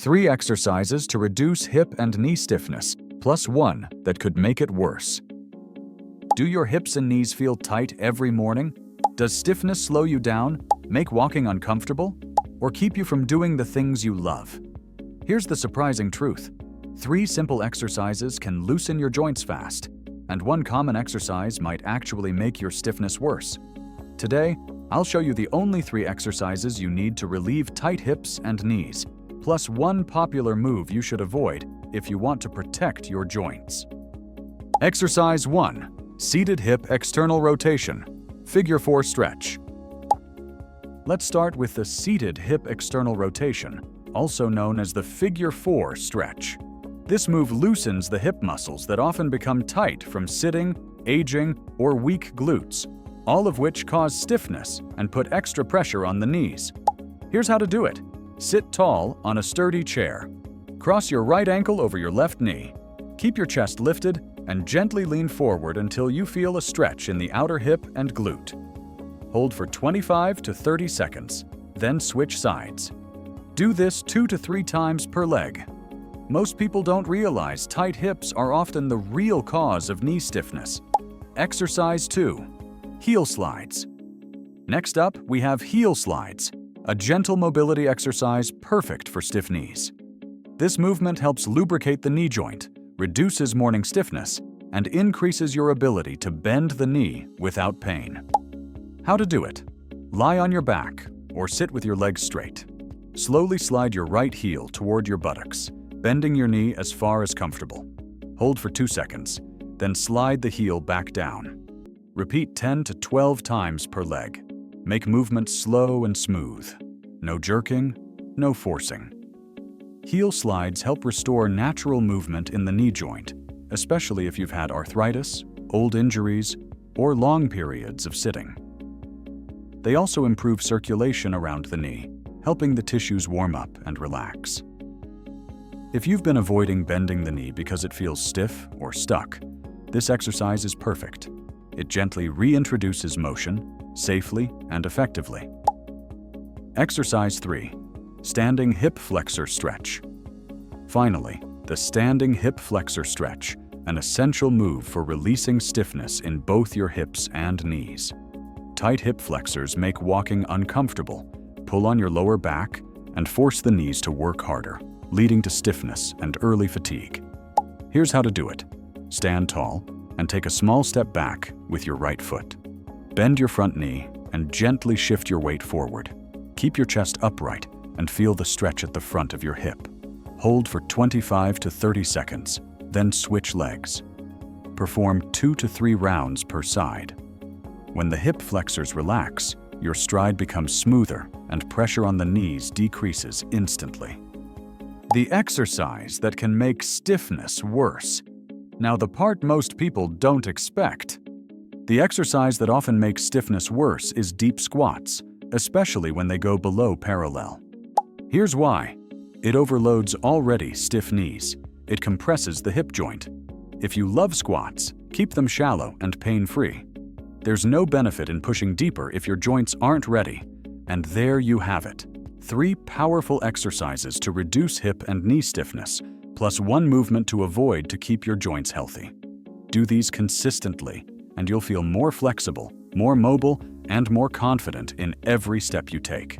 3 exercises to reduce hip and knee stiffness, plus 1 that could make it worse. Do your hips and knees feel tight every morning? Does stiffness slow you down, make walking uncomfortable, or keep you from doing the things you love? Here's the surprising truth. 3 simple exercises can loosen your joints fast, and 1 common exercise might actually make your stiffness worse. Today, I'll show you the only 3 exercises you need to relieve tight hips and knees, plus 1 popular move you should avoid if you want to protect your joints. Exercise 1. Seated hip external rotation, Figure 4 stretch. Let's start with the seated hip external rotation, also known as the Figure 4 stretch. This move loosens the hip muscles that often become tight from sitting, aging, or weak glutes, all of which cause stiffness and put extra pressure on the knees. Here's how to do it. Sit tall on a sturdy chair. Cross your right ankle over your left knee. Keep your chest lifted and gently lean forward until you feel a stretch in the outer hip and glute. Hold for 25 to 30 seconds, then switch sides. Do this 2 to 3 times per leg. Most people don't realize tight hips are often the real cause of knee stiffness. Exercise 2. Heel slides. Next up, we have heel slides, a gentle mobility exercise perfect for stiff knees. This movement helps lubricate the knee joint, reduces morning stiffness, and increases your ability to bend the knee without pain. How to do it? Lie on your back or sit with your legs straight. Slowly slide your right heel toward your buttocks, bending your knee as far as comfortable. Hold for 2 seconds, then slide the heel back down. Repeat 10 to 12 times per leg. Make movements slow and smooth. No jerking, no forcing. Heel slides help restore natural movement in the knee joint, especially if you've had arthritis, old injuries, or long periods of sitting. They also improve circulation around the knee, helping the tissues warm up and relax. If you've been avoiding bending the knee because it feels stiff or stuck, this exercise is perfect. It gently reintroduces motion, safely and effectively. Exercise 3. Standing Hip Flexor Stretch. Finally, the Standing Hip Flexor Stretch, an essential move for releasing stiffness in both your hips and knees. Tight hip flexors make walking uncomfortable, pull on your lower back, and force the knees to work harder, leading to stiffness and early fatigue. Here's how to do it. Stand tall and take a small step back with your right foot. Bend your front knee and gently shift your weight forward. Keep your chest upright and feel the stretch at the front of your hip. Hold for 25 to 30 seconds, then switch legs. Perform 2 to 3 rounds per side. When the hip flexors relax, your stride becomes smoother and pressure on the knees decreases instantly. The exercise that can make stiffness worse. Now, the part most people don't expect. The exercise that often makes stiffness worse is deep squats, especially when they go below parallel. Here's why. It overloads already stiff knees. It compresses the hip joint. If you love squats, keep them shallow and pain-free. There's no benefit in pushing deeper if your joints aren't ready. And there you have it. 3 powerful exercises to reduce hip and knee stiffness, plus 1 movement to avoid to keep your joints healthy. Do these consistently, and you'll feel more flexible, more mobile, and more confident in every step you take.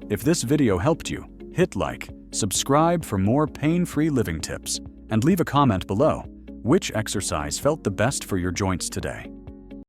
If this video helped you, hit like, subscribe for more pain-free living tips, and leave a comment below. Which exercise felt the best for your joints today?